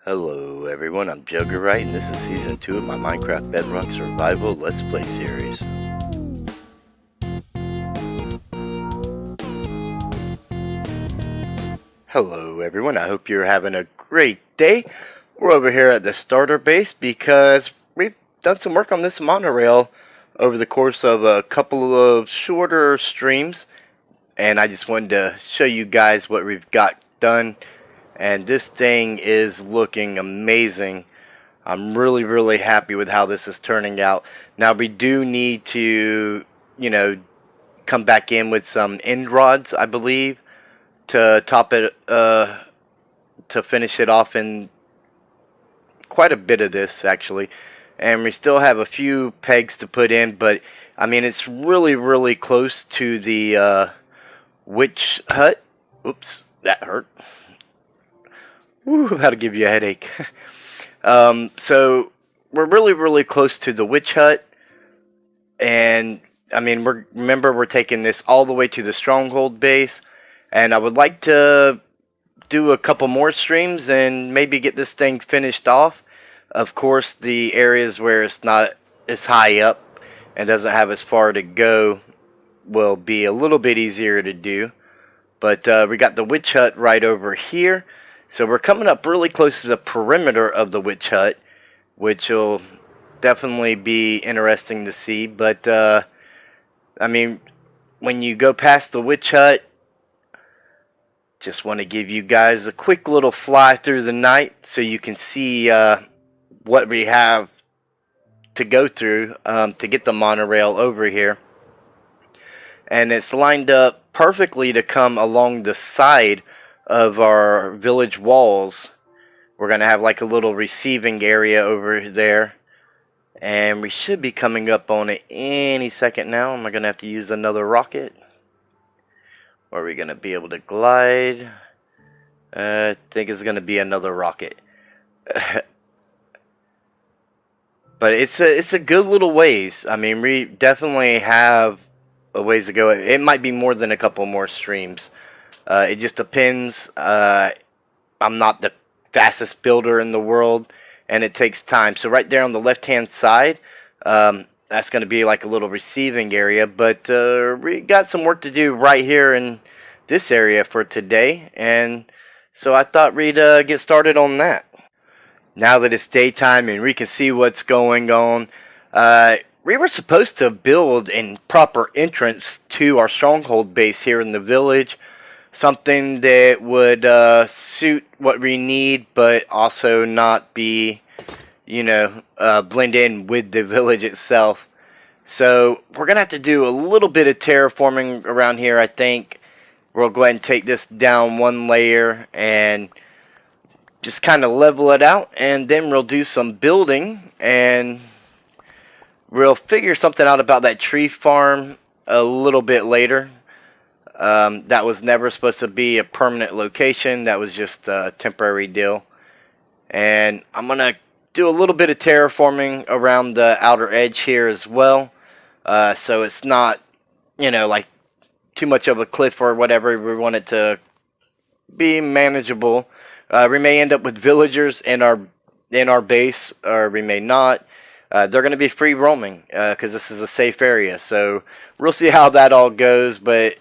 Hello everyone, I'm Juggerite and this is Season 2 of my Minecraft Bedrock Survival Let's Play series. Hello everyone, I hope you're having a great day. We're over here at the starter base because we've done some work on this monorail over the course of a couple of shorter streams. And I just wanted to show you guys what we've got done. And this thing is looking amazing. I'm really happy with how this is turning out. Now we do need to, come back in with some end rods, I believe, to top it, to finish it off in quite a bit of this actually. And we still have a few pegs to put in, but I mean it's really close to the witch hut. Oops, that hurt. Woo, that'll give you a headache. So we're really close to the witch hut, and I mean we're taking this all the way to the Stronghold base, and I would like to do a couple more streams and maybe get this thing finished off. Of course, the areas where it's not as high up and doesn't have as far to go will be a little bit easier to do, but we got the witch hut right over here. So we're coming up really close to the perimeter of the witch hut, which will definitely be interesting to see. But, I mean, when you go past the witch hut, just want to give you guys a quick little fly through the night so you can see what we have to go through to get the monorail over here. And it's lined up perfectly to come along the side of our village walls. We're gonna have like a little receiving area over there, and we should be coming up on it any second now. Am I gonna have to use another rocket, or are we gonna be able to glide? I think it's gonna be another rocket. But it's a good little ways. I mean, we definitely have a ways to go. It might be more than a couple more streams. It just depends. I'm not the fastest builder in the world, and it takes time. So right there on the left-hand side, that's going to be like a little receiving area. But we got some work to do right here in this area for today, and so I thought we'd get started on that. Now that it's daytime and we can see what's going on, we were supposed to build a proper entrance to our stronghold base here in the village. Something that would suit what we need, but also not be, blend in with the village itself. So we're going to have to do a little bit of terraforming around here, I think. We'll go ahead and take this down one layer and just kind of level it out. And then we'll do some building, and we'll figure something out about that tree farm a little bit later. That was never supposed to be a permanent location. That was just a temporary deal. And I'm going to do a little bit of terraforming around the outer edge here as well. So it's not, like too much of a cliff or whatever. We want it to be manageable. We may end up with villagers in our base, or we may not. They're going to be free roaming because this is a safe area. So we'll see how that all goes. But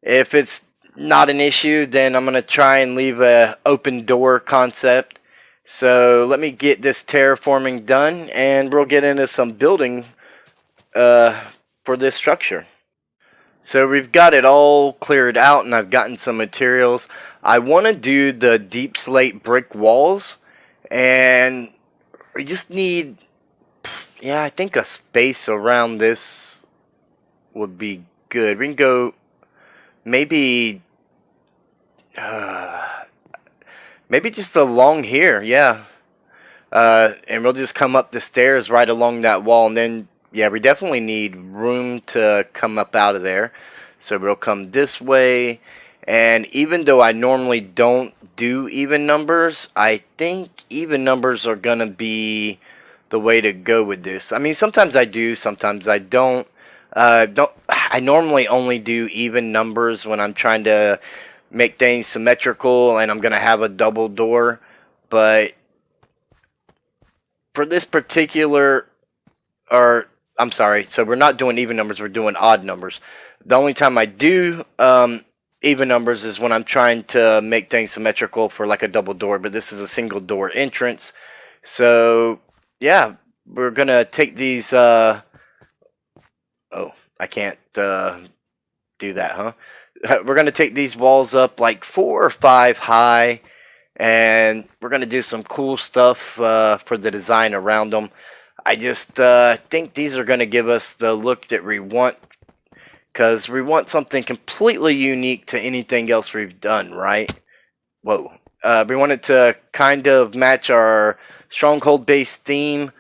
if it's not an issue, then I'm going to try and leave a open door concept. So let me get this terraforming done, and we'll get into some building for this structure. So we've got it all cleared out, and I've gotten some materials. I want to do the deep slate brick walls, and we just need, I think a space around this would be good. We can go maybe just along here, and we'll just come up the stairs right along that wall, and then we definitely need room to come up out of there. So we'll come this way, and even though I normally don't do even numbers, I think even numbers are gonna be the way to go with this. I mean, sometimes I do, sometimes I don't. I normally only do even numbers when I'm trying to make things symmetrical and I'm going to have a double door. but for this particular, or I'm sorry, so we're not doing even numbers, we're doing odd numbers. The only time I do even numbers is when I'm trying to make things symmetrical for like a double door, but this is a single door entrance. So yeah, we're gonna take these oh, I can't do that, huh? We're gonna take these walls up like 4 or 5 high, and we're gonna do some cool stuff for the design around them. I just think these are gonna give us the look that we want, because we want something completely unique to anything else we've done, right? Whoa. We want it to kind of match our Stronghold based theme,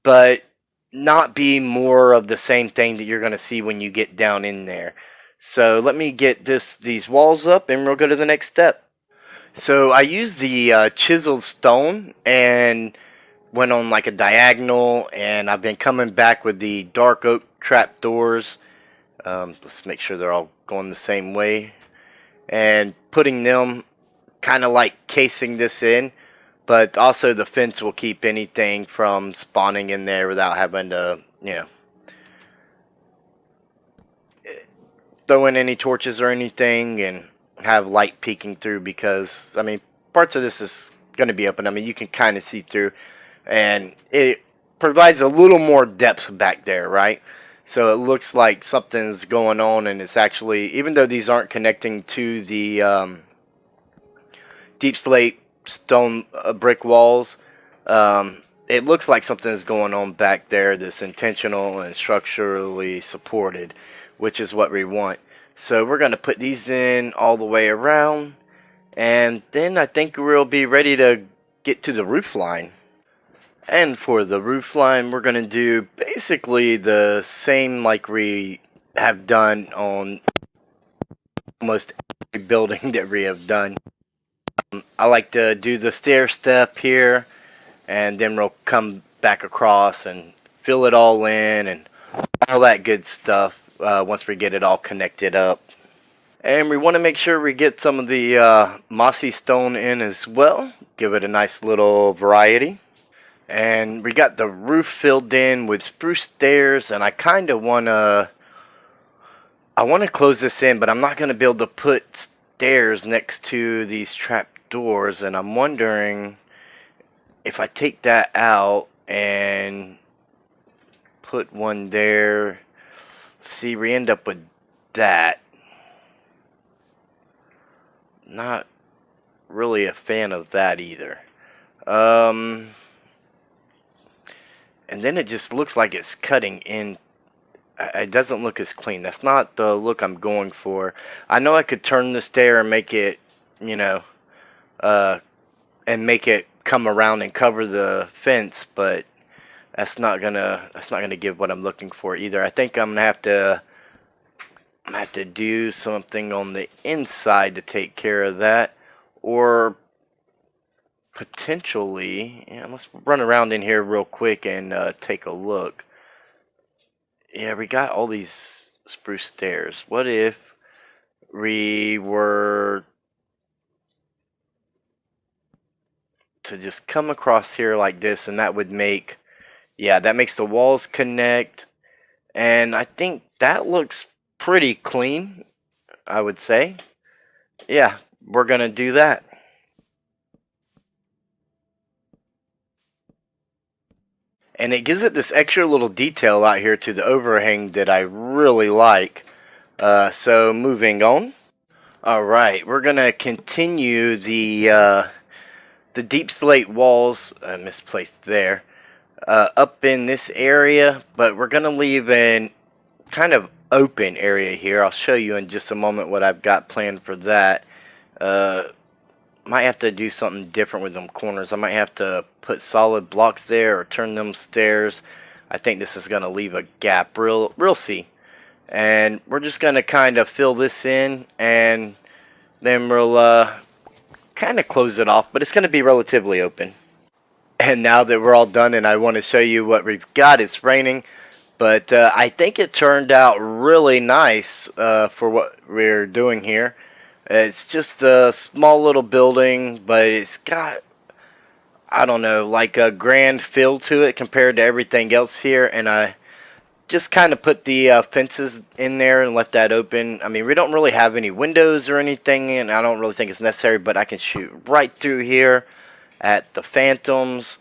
but not be more of the same thing that you're going to see when you get down in there. So let me get these walls up and we'll go to the next step. So I used the chiseled stone and went on like a diagonal, and I've been coming back with the dark oak trapdoors. Let's make sure they're all going the same way, and putting them kind of like casing this in, but also the fence will keep anything from spawning in there without having to, throw in any torches or anything and have light peeking through, because, I mean, parts of this is going to be open. I mean, you can kind of see through, and it provides a little more depth back there, right? So it looks like something's going on, and it's actually, even though these aren't connecting to the deep slate stone brick walls, it looks like something is going on back there that's intentional and structurally supported, which is what we want. So we're going to put these in all the way around, and then I think we'll be ready to get to the roof line. And for the roof line, we're going to do basically the same like we have done on almost every building that we have done. I like to do the stair step here, and then we'll come back across and fill it all in and all that good stuff once we get it all connected up. And we want to make sure we get some of the mossy stone in as well. Give it a nice little variety. And we got the roof filled in with spruce stairs, and I kind of want to close this in, but I'm not going to be able to put stairs next to these trap doors, and I'm wondering if I take that out and put one there. See, we end up with that. Not really a fan of that either. And then it just looks like it's cutting in. It doesn't look as clean. That's not the look I'm going for. I know I could turn the stair and make it, and make it come around and cover the fence, but that's not gonna give what I'm looking for either. I think I'm gonna have to do something on the inside to take care of that, or potentially, let's run around in here real quick and take a look. Yeah, we got all these spruce stairs. What if we were to just come across here like this, and that would make, that makes the walls connect, and I think that looks pretty clean, I would say. Yeah, we're gonna do that. And it gives it this extra little detail out here to the overhang that I really like. So moving on. Alright, we're going to continue the deep slate walls, misplaced there, up in this area. But we're going to leave an kind of open area here. I'll show you in just a moment what I've got planned for that. Might have to do something different with them corners. I might have to put solid blocks there or turn them stairs. I think this is going to leave a gap. We'll see. And we're just going to kind of fill this in, and then we'll kind of close it off, but it's going to be relatively open. And now that we're all done and I want to show you what we've got, it's raining, but I think it turned out really nice for what we're doing here. It's just a small little building, but it's got I don't know, like a grand feel to it compared to everything else here, and I just kind of put the fences in there and left that open. I mean, we don't really have any windows or anything, and I don't really think it's necessary, but I can shoot right through here at the Phantoms.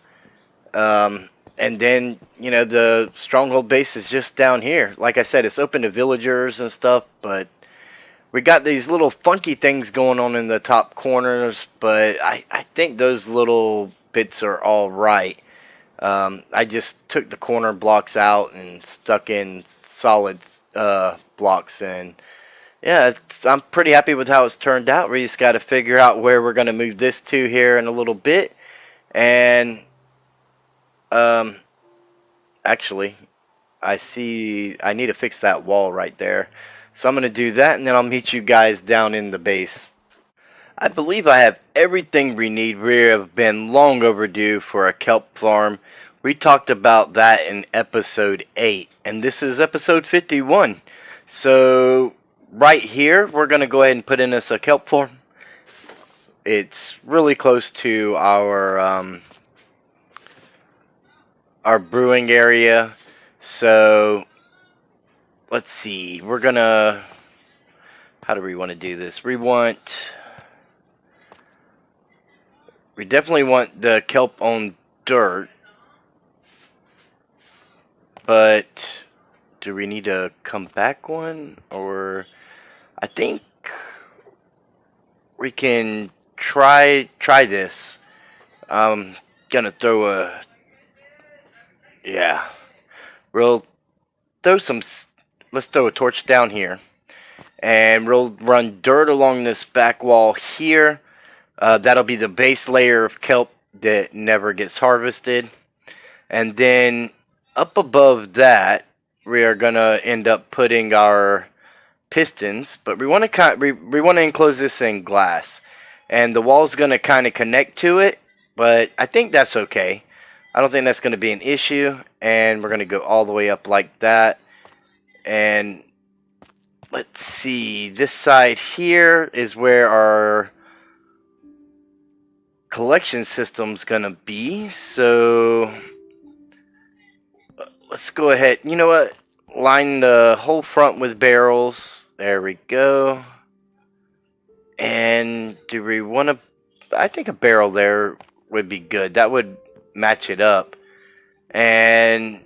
And then, you know, the Stronghold base is just down here. Like I said, it's open to villagers and stuff, but we got these little funky things going on in the top corners, but I think those little bits are all right. I just took the corner blocks out and stuck in solid blocks, and yeah, I'm pretty happy with how it's turned out. We just got to figure out where we're going to move this to here in a little bit, and actually, I need to fix that wall right there. So I'm going to do that, and then I'll meet you guys down in the base. I believe I have everything we need. We have been long overdue for a kelp farm. We talked about that in episode 8, and this is episode 51. So right here, we're going to go ahead and put in us a kelp farm. It's really close to our brewing area. So let's see. We're going to... How do we want to do this? We definitely want the kelp on dirt. But do we need to come back one? Or I think we can try this. I'm gonna throw a... Yeah. We'll throw some... Let's throw a torch down here. And we'll run dirt along this back wall here. That'll be the base layer of kelp that never gets harvested. And then up above that, we are going to end up putting our pistons. But we want to enclose this in glass. And the wall's going to kind of connect to it. But I think that's okay. I don't think that's going to be an issue. And we're going to go all the way up like that. And let's see. This side here is where our collection system's gonna be. So let's go ahead. You know what? Line the whole front with barrels. There we go. And do we want to... I think a barrel there would be good. That would match it up. And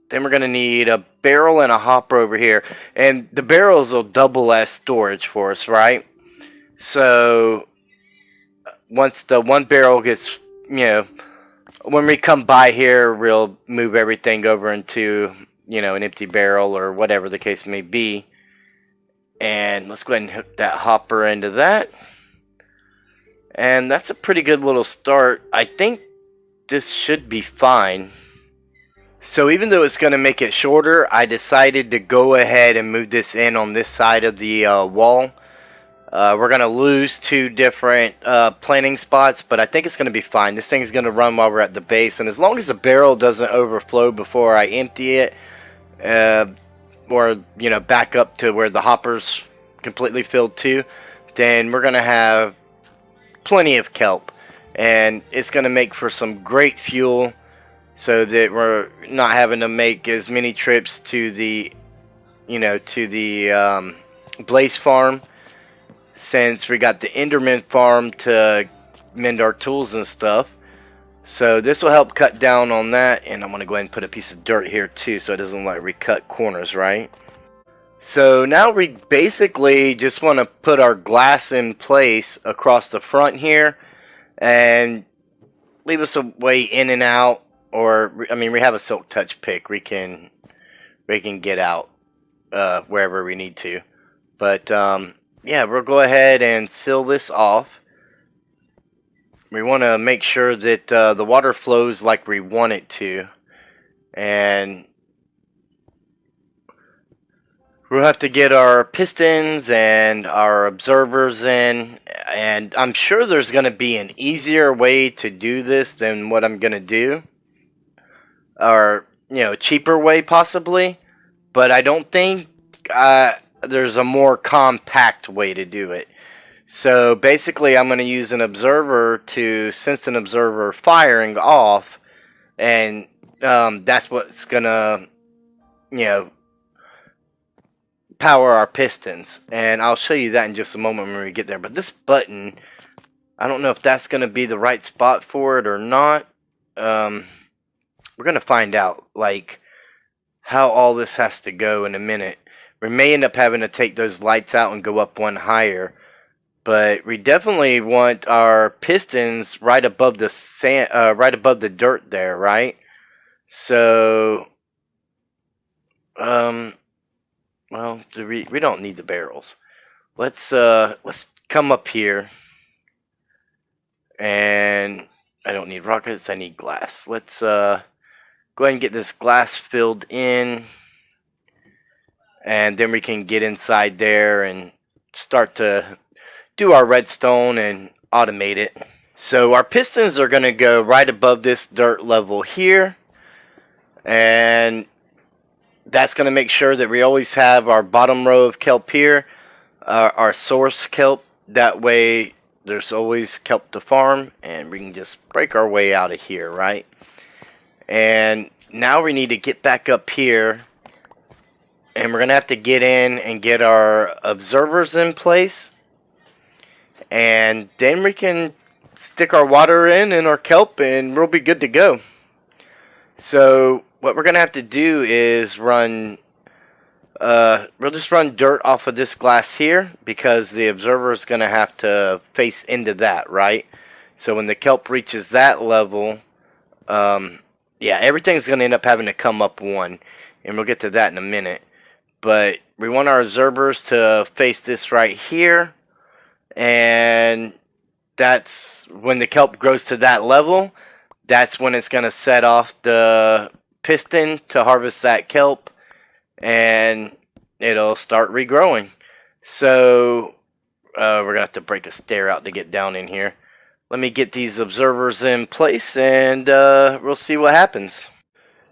then we're going to need a barrel and a hopper over here. And the barrels will double as storage for us, right? So once the one barrel gets, you know, when we come by here, we'll move everything over into, you know, an empty barrel or whatever the case may be. And let's go ahead and hook that hopper into that. And that's a pretty good little start. I think this should be fine. So even though it's going to make it shorter, I decided to go ahead and move this in on this side of the wall. We're going to lose 2 different planting spots, but I think it's going to be fine. This thing's going to run while we're at the base, and as long as the barrel doesn't overflow before I empty it, or, you know, back up to where the hopper's completely filled too, then we're going to have plenty of kelp, and it's going to make for some great fuel, so that we're not having to make as many trips to the, you know, to the Blaze farm, since we got the Enderman farm to mend our tools and stuff. So this will help cut down on that, and I'm going to go ahead and put a piece of dirt here too, so it doesn't like recut corners, right? So now we basically just want to put our glass in place across the front here, and leave us a way in and out. Or, I mean, we have a silk touch pick. We can get out wherever we need to. But, yeah, we'll go ahead and seal this off. We want to make sure that the water flows like we want it to. And we'll have to get our pistons and our observers in. And I'm sure there's going to be an easier way to do this than what I'm going to do. Or, you know, cheaper way possibly, but I don't think there's a more compact way to do it. So basically, I'm going to use an observer to sense an observer firing off, and that's what's going to, you know, power our pistons. And I'll show you that in just a moment when we get there. But this button, I don't know if that's going to be the right spot for it or not. We're going to find out, like, how all this has to go in a minute. We may end up having to take those lights out and go up one higher. But we definitely want our pistons right above the sand, right above the dirt there, right? So, well, we don't need the barrels. Let's come up here, and I don't need rockets. I need glass. Let's go ahead and get this glass filled in, and then we can get inside there and start to do our redstone and automate it. So our pistons are going to go right above this dirt level here, and that's going to make sure that we always have our bottom row of kelp here, our source kelp. That way there's always kelp to farm, and we can just break our way out of here, right? And now we need to get back up here, and we're going to have to get in and get our observers in place. And then we can stick our water in and our kelp, and we'll be good to go. So what we're going to have to do is run, we'll just run dirt off of this glass here, because the observer is going to have to face into that, right? So when the kelp reaches that level, yeah, everything's going to end up having to come up one, and we'll get to that in a minute. But we want our observers to face this right here. And that's when the kelp grows to that level, that's when it's going to set off the piston to harvest that kelp, and it'll start regrowing. So we're going to have to break a stair out to get down in here. Let me get these observers in place, and we'll see what happens.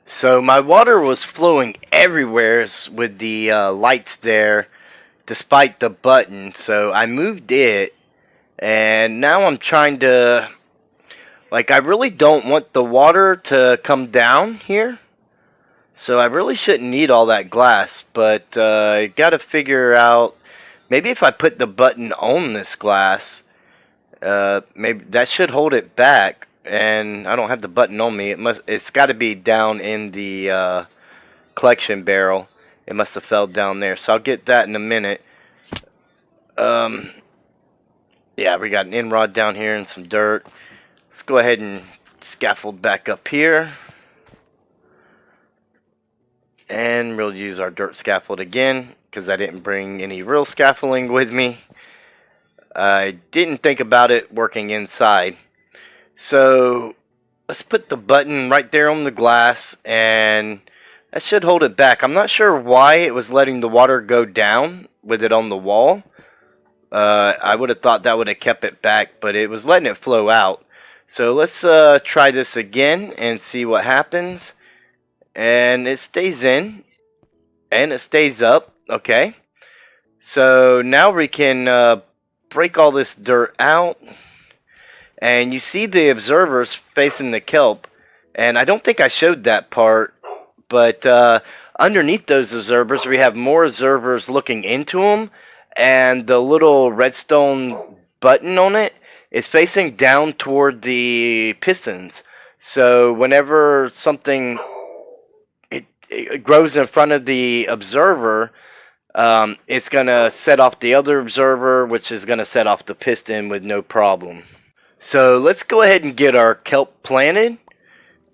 So my water was flowing everywhere with the lights there, despite the button, so I moved it, and now I'm trying to, like, I really don't want the water to come down here, so I really shouldn't need all that glass, but I gotta figure out, maybe if I put the button on this glass, maybe that should hold it back, and I don't have the button on me. It's got to be down in the collection barrel. It must have fell down there, so I'll get that in a minute. Yeah, we got an end rod down here and some dirt. Let's go ahead and scaffold back up here. And we'll use our dirt scaffold again, because I didn't bring any real scaffolding with me. I didn't think about it working inside. So let's put the button right there on the glass, and that should hold it back. I'm not sure why it was letting the water go down with it on the wall. I would have thought that would have kept it back, but it was letting it flow out. So let's try this again and see what happens. And it stays in, and it stays up. Okay. So now we can break all this dirt out. And you see the observers facing the kelp. And I don't think I showed that part, but underneath those observers, we have more observers looking into them, and the little redstone button on it is facing down toward the pistons. So whenever something it grows in front of the observer, it's going to set off the other observer, which is going to set off the piston with no problem. So let's go ahead and get our kelp planted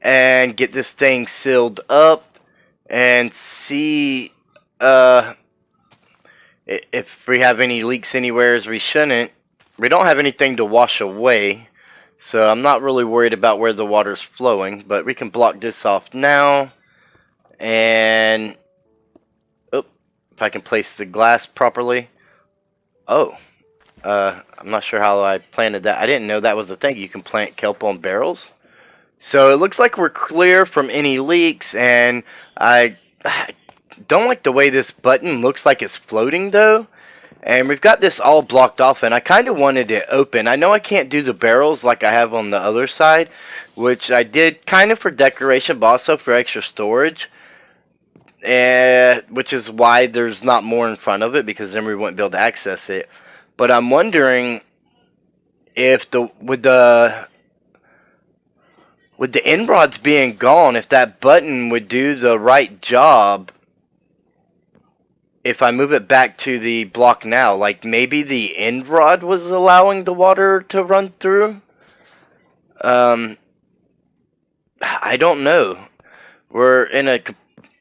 and get this thing sealed up and see if we have any leaks anywhere. As we shouldn't. We don't have anything to wash away, so I'm not really worried about where the water's flowing, but we can block this off now. And if I can place the glass properly. I'm not sure how I planted that. I didn't know that was a thing. You can plant kelp on barrels. So it looks like we're clear from any leaks, and I don't like the way this button looks like it's floating though. And we've got this all blocked off, and I kind of wanted it open. I know I can't do the barrels like I have on the other side, which I did kind of for decoration, but also for extra storage. Which is why there's not more in front of it, because then we wouldn't be able to access it. But I'm wondering if with the end rods being gone, if that button would do the right job if I move it back to the block now. Like maybe the end rod was allowing the water to run through. I don't know. We're in a,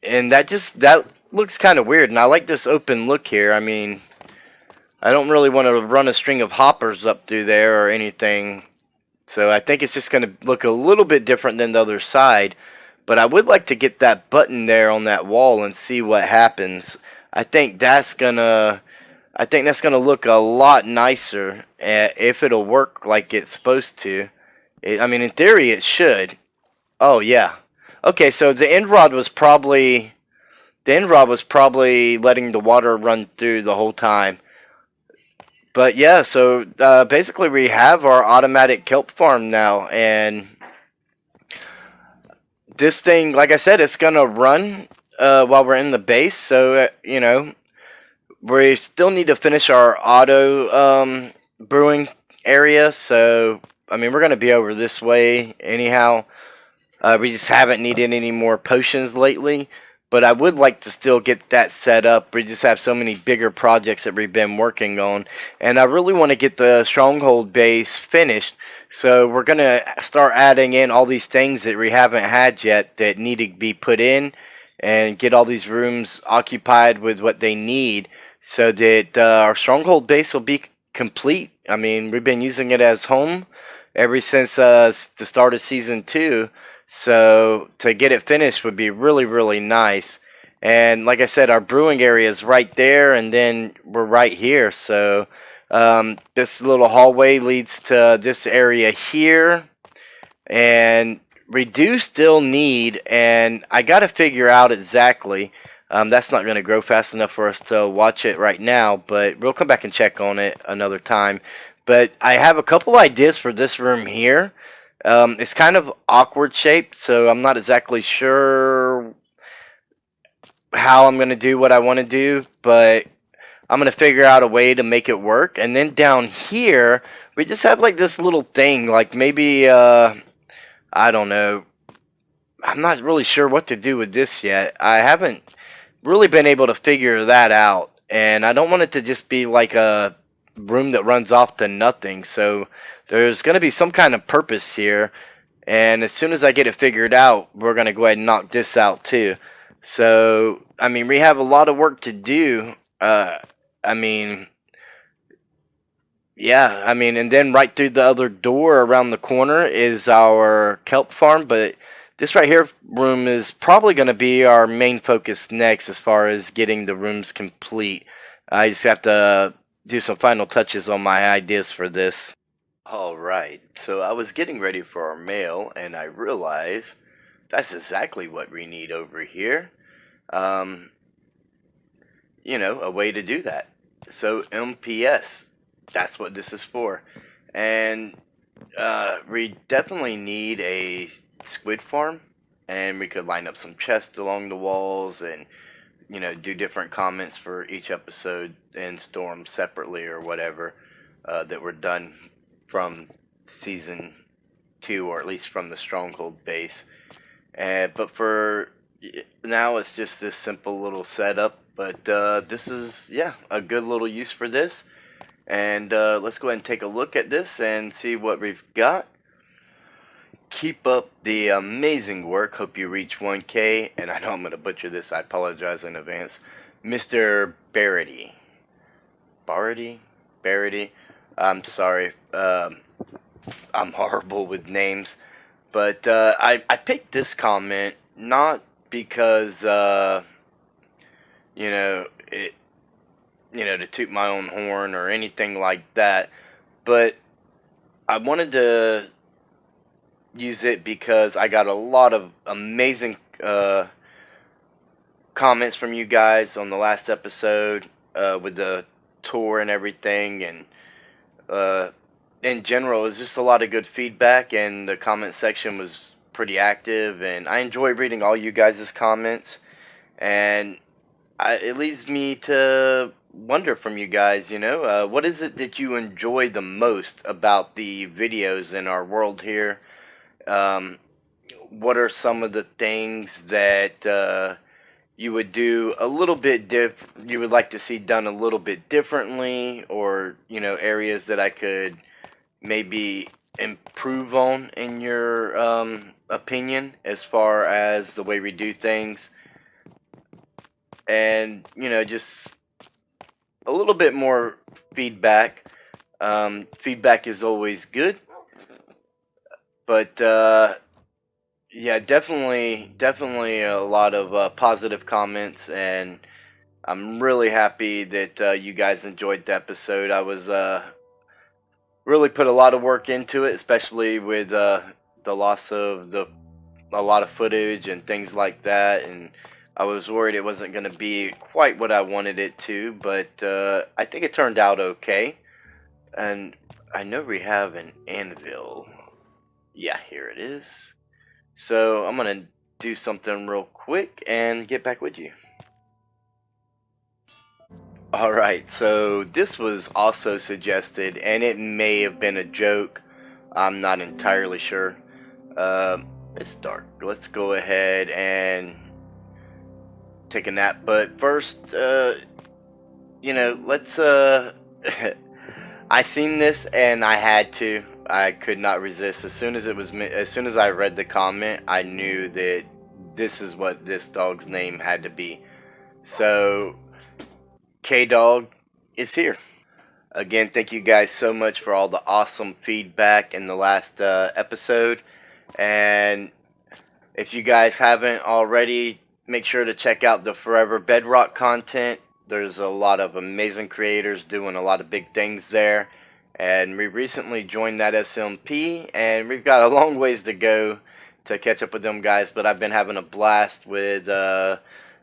and that looks kind of weird. And I like this open look here. I mean, I don't really want to run a string of hoppers up through there or anything. So I think it's just going to look a little bit different than the other side. But I would like to get that button there on that wall and see what happens. I think that's gonna look a lot nicer if it'll work like it's supposed to. I mean, in theory, it should. Oh yeah. Okay, so the end rod was probably letting the water run through the whole time. But yeah, so basically we have our automatic kelp farm now, and this thing, like I said, it's gonna run while we're in the base. So we still need to finish our auto brewing area. So I mean, we're gonna be over this way anyhow. We just haven't needed any more potions lately. But I would like to still get that set up. We just have so many bigger projects that we've been working on. And I really want to get the Stronghold base finished. So we're going to start adding in all these things that we haven't had yet that need to be put in. And get all these rooms occupied with what they need. So that our Stronghold base will be complete. I mean, we've been using it as home ever since the start of Season 2. So to get it finished would be really, really nice. And like I said, our brewing area is right there, and then we're right here. So this little hallway leads to this area here. And we do still need, and I got to figure out exactly. That's not going to grow fast enough for us to watch it right now, but we'll come back and check on it another time. But I have a couple ideas for this room here. It's kind of awkward shaped, so I'm not exactly sure how I'm going to do what I want to do, but I'm going to figure out a way to make it work. And then down here, we just have like this little thing, like maybe, I don't know. I'm not really sure what to do with this yet. I haven't really been able to figure that out, and I don't want it to just be like a room that runs off to nothing. So there's going to be some kind of purpose here, and as soon as I get it figured out, we're going to go ahead and knock this out too. So I mean, we have a lot of work to do. I mean, yeah, I mean, and then right through the other door around the corner is our kelp farm, but this right here room is probably going to be our main focus next as far as getting the rooms complete. I just have to do some final touches on my ideas for this. Alright, so I was getting ready for our mail, and I realized that's exactly what we need over here. A way to do that. So MPS, that's what this is for. And we definitely need a squid farm, and we could line up some chests along the walls and do different comments for each episode and store them separately or whatever that were done from Season 2, or at least from the Stronghold base. But for now, it's just this simple little setup. But this is, a good little use for this. And let's go ahead and take a look at this and see what we've got. Keep up the amazing work. Hope you reach 1K. And I know I'm going to butcher this. I apologize in advance. Mr. Barity. Barity? I'm sorry. I'm horrible with names. But I picked this comment not because, to toot my own horn or anything like that. But I wanted to use it because I got a lot of amazing comments from you guys on the last episode with the tour and everything, and in general, it was just a lot of good feedback, and the comment section was pretty active, and I enjoy reading all you guys' comments, and it leads me to wonder from you guys, what is it that you enjoy the most about the videos in our world here? What are some of the things that you would do a little bit you would like to see done a little bit differently, or areas that I could maybe improve on in your opinion as far as the way we do things, and just a little bit more feedback. Feedback is always good, but yeah, definitely a lot of positive comments, and I'm really happy that you guys enjoyed the episode. I was really put a lot of work into it, especially with the loss of a lot of footage and things like that, and I was worried it wasn't going to be quite what I wanted it to, but I think it turned out okay. And I know we have an anvil. Yeah, here it is. So I'm going to do something real quick and get back with you. Alright, so this was also suggested, and it may have been a joke. I'm not entirely sure. It's dark. Let's go ahead and take a nap. But first, let's I seen this and I had to. I could not resist. As soon as I read the comment, I knew that this is what this dog's name had to be. So K-Dog is here. Again, thank you guys so much for all the awesome feedback in the last episode. And if you guys haven't already, make sure to check out the Forever Bedrock content. There's a lot of amazing creators doing a lot of big things there. And we recently joined that SMP, and we've got a long ways to go to catch up with them guys. But I've been having a blast with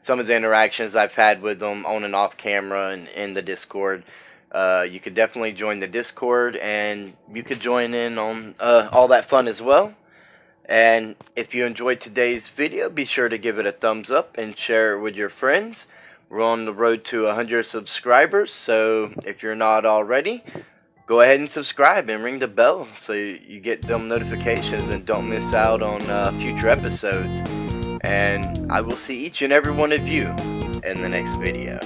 some of the interactions I've had with them on and off camera and in the Discord. You could definitely join the Discord, and you could join in on all that fun as well. And if you enjoyed today's video, be sure to give it a thumbs up and share it with your friends. We're on the road to 100 subscribers, so if you're not already, go ahead and subscribe and ring the bell so you get them notifications and don't miss out on future episodes. And I will see each and every one of you in the next video.